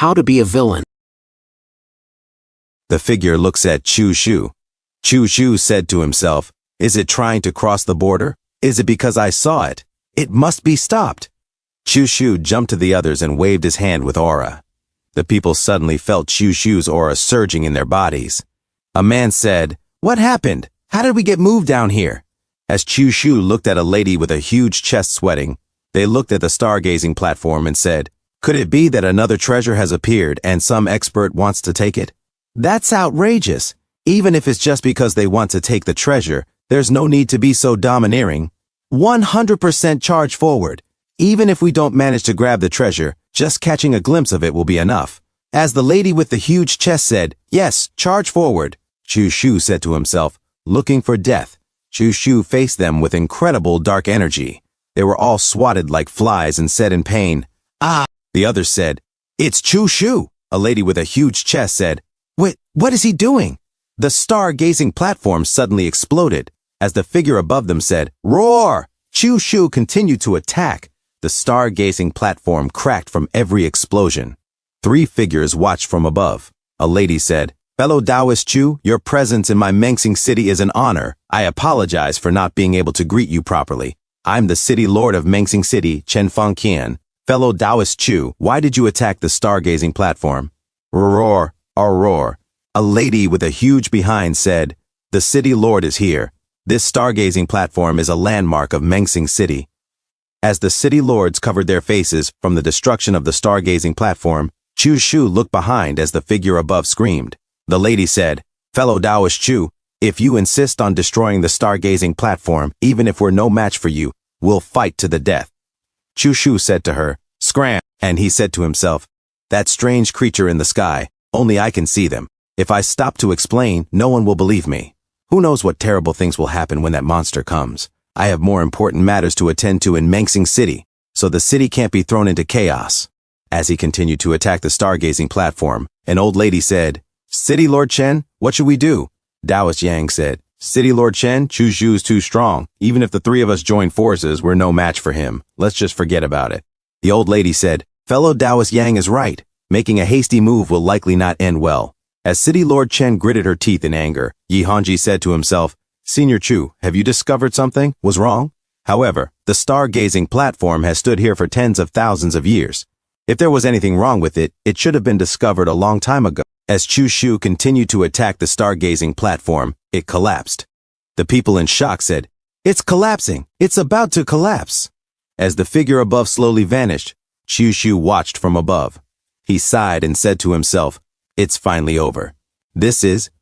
How to be a villain. The figure looks at Chu Shu. Chu Shu said to himself, "Is it trying to cross the border? Is it because I saw it? It must be stopped." Chu Shu jumped to the others and waved his hand with aura. The people suddenly felt Chu Shu's aura surging in their bodies. A man said, "What happened? How did we get moved down here?" As Chu Shu looked at a lady with a huge chest sweating, they looked at the stargazing platform and said, "Could it be that another treasure has appeared and some expert wants to take it? That's outrageous. Even if it's just because they want to take the treasure, there's no need to be so domineering. 100% charge forward. Even if we don't manage to grab the treasure, just catching a glimpse of it will be enough." As the lady with the huge chest said, "Yes, charge forward," Chu Shu said to himself, looking for death. Chu Shu faced them with incredible dark energy. They were all swatted like flies and said in pain, "Ah!" The others said, "It's Chu Shu." A lady with a huge chest said, "Wait, what is he doing?" The stargazing platform suddenly exploded. As the figure above them said, "Roar!" Chu Shu continued to attack. The stargazing platform cracked from every explosion. 3 figures watched from above. A lady said, "Fellow Taoist Chu, your presence in my Mengsing city is an honor. I apologize for not being able to greet you properly. I'm the city lord of Mengsing City, Chen Fengqian. Fellow Taoist Chu, why did you attack the stargazing platform?" Roar, roar. A lady with a huge behind said, "The city lord is here. This stargazing platform is a landmark of Mengsing City." As the city lords covered their faces from the destruction of the stargazing platform, Chu Shu looked behind as the figure above screamed. The lady said, "Fellow Taoist Chu, if you insist on destroying the stargazing platform, even if we're no match for you, we'll fight to the death." Chu Shu said to her, "Scram," and he said to himself, "That strange creature in the sky, only I can see them. If I stop to explain, no one will believe me. Who knows what terrible things will happen when that monster comes? I have more important matters to attend to in Mengsing City, so the city can't be thrown into chaos." As he continued to attack the stargazing platform, an old lady said, "City Lord Chen, what should we do?" Taoist Yang said, "City Lord Chen, Chu Shu's too strong. Even if the 3 of us join forces, we're no match for him. Let's just forget about it." The old lady said, "Fellow Taoist Yang is right. Making a hasty move will likely not end well." As City Lord Chen gritted her teeth in anger, Yi Hanji said to himself, "Senior Chu, have you discovered something? Was wrong? However, the stargazing platform has stood here for tens of thousands of years. If there was anything wrong with it, it should have been discovered a long time ago." As Chu Shu continued to attack the stargazing platform, it collapsed. The people in shock said, "It's collapsing! It's about to collapse!" As the figure above slowly vanished, Chu Shu watched from above. He sighed and said to himself, "It's finally over."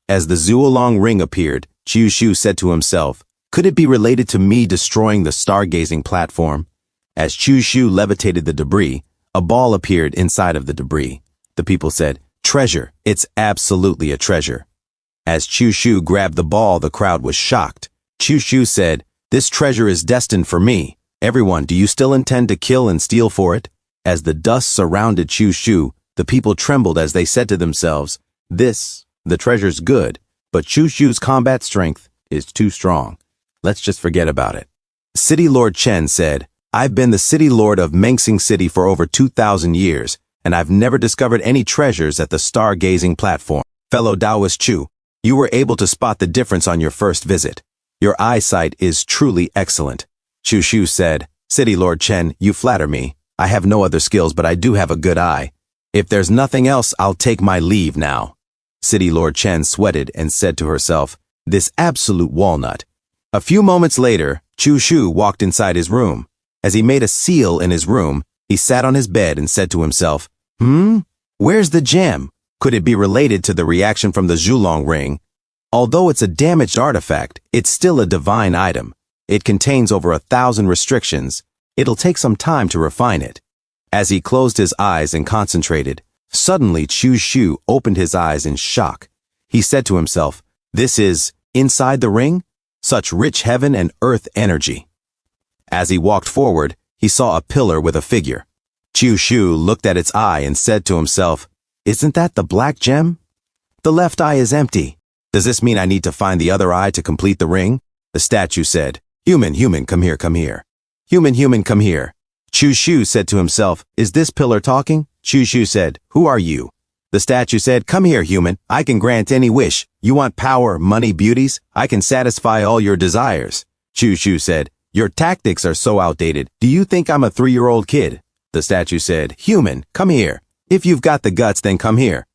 As the Zuolong ring appeared, Chu Shu said to himself, "Could it be related to me destroying the stargazing platform?" As Chu Shu levitated the debris, a ball appeared inside of the debris. The people said, "Treasure, it's absolutely a treasure." As Chu Shu grabbed the ball, the crowd was shocked. Chu Shu said, "This treasure is destined for me. Everyone, do you still intend to kill and steal for it?" As the dust surrounded Chu Shu, the people trembled as they said to themselves, the treasure's good, but Chu Shu's combat strength is too strong. Let's just forget about it." City Lord Chen said, "I've been the city lord of Mengsing City for over 2,000 years, and I've never discovered any treasures at the stargazing platform. Fellow Taoist Chu, you were able to spot the difference on your first visit. Your eyesight is truly excellent." Chu Shu said, "City Lord Chen, you flatter me. I have no other skills, but I do have a good eye. If there's nothing else, I'll take my leave now." City Lord Chen sweated and said to herself, "This absolute walnut." A few moments later, Chu Shu walked inside his room. As he made a seal in his room, he sat on his bed and said to himself, Where's the gem? Could it be related to the reaction from the Zuolong ring? Although it's a damaged artifact, it's still a divine item. It contains over 1,000 restrictions. It'll take some time to refine it." As he closed his eyes and concentrated, suddenly Chu Shu opened his eyes in shock. He said to himself, "This is, inside the ring, such rich heaven and earth energy." As he walked forward, he saw a pillar with a figure. Chu Shu looked at its eye and said to himself, "Isn't that the black gem? The left eye is empty. Does this mean I need to find the other eye to complete the ring?" The statue said, Human, come here, come here. Human, come here." Chu Shu said to himself, "Is this pillar talking? Chushu said, "Who are you?" The statue said, "Come here, human. I can grant any wish. You want power, money, beauties? I can satisfy all your desires." Chushu said, "Your tactics are so outdated. Do you think I'm a 3-year-old kid?" The statue said, "Human, come here. If you've got the guts, then come here."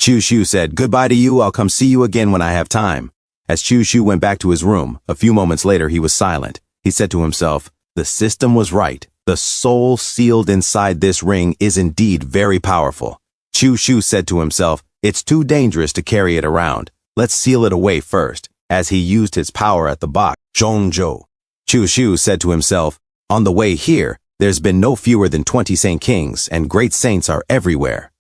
Chushu said, "Goodbye to you. I'll come see you again when I have time." As Chushu went back to his room, a few moments later he was silent. He said to himself, "The system was right. The soul sealed inside this ring is indeed very powerful." Chushu said to himself, "It's too dangerous to carry it around. Let's seal it away first," as he used his power at the box. Zhongzhou. Chushu said to himself, "On the way here, there's been no fewer than 20 saint kings, and great saints are everywhere.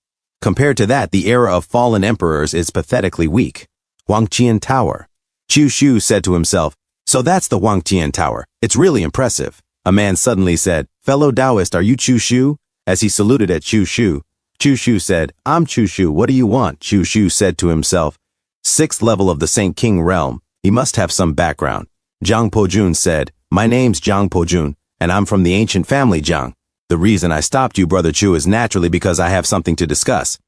Compared to that, the era of fallen emperors is pathetically weak." Huangqian Tower. Chushu said to himself, "So that's the Huangqian Tower. It's really impressive." A man suddenly said, "Fellow Taoist, are you Chushu?" As he saluted at Chushu, Chushu said, "I'm Chushu. What do you want?" Chushu said to himself, "6th level of the Saint King realm. He must have some background." Jiang Pojun said, "My name's Jiang Pojun, and I'm from the ancient family Jiang. The reason I stopped you, Brother Chu, is naturally because I have something to discuss."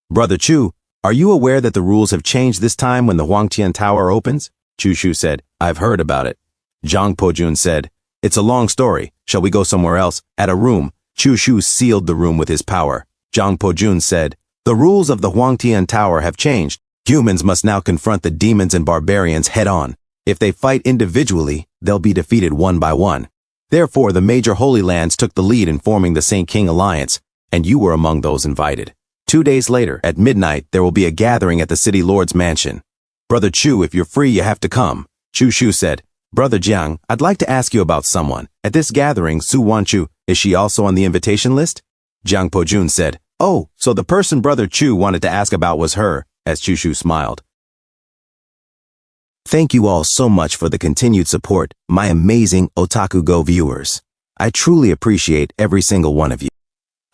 "Brother Chu, are you aware that the rules have changed this time when the Huangqian Tower opens?" Chushu said, "I've heard about it." Jiang Pojun said, "It's a long story. Shall we go somewhere else?" At a room, Chushu sealed the room with his power. Jiang Pojun said, "The rules of the Huangqian Tower have changed. Humans must now confront the demons and barbarians head-on. If they fight individually, they'll be defeated one by one. Therefore, the major Holy Lands took the lead in forming the Saint King Alliance, and you were among those invited. 2 days later, at midnight, there will be a gathering at the City Lord's mansion. Brother Chu, if you're free, you have to come." Chushu said, "Brother Jiang, I'd like to ask you about someone. At this gathering, Su Wanchu, is she also on the invitation list?" Jiang Pojun said, "Oh, so the person Brother Chu wanted to ask about was her," as Chushu smiled. Thank you all so much for the continued support, my amazing OtakuGo viewers. I truly appreciate every single one of you.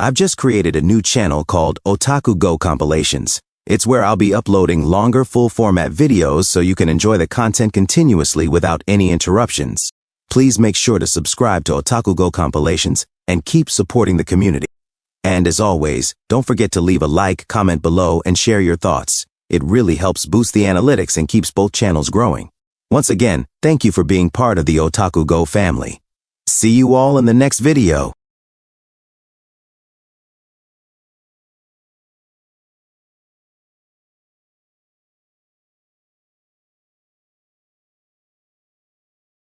I've just created a new channel called OtakuGo Compilations. It's where I'll be uploading longer full-format videos so you can enjoy the content continuously without any interruptions. Please make sure to subscribe to OtakuGo Compilations and keep supporting the community. And as always, don't forget to leave a like, comment below, and share your thoughts. It really helps boost the analytics and keeps both channels growing. Once again, thank you for being part of the OtakuGo family. See you all in the next video.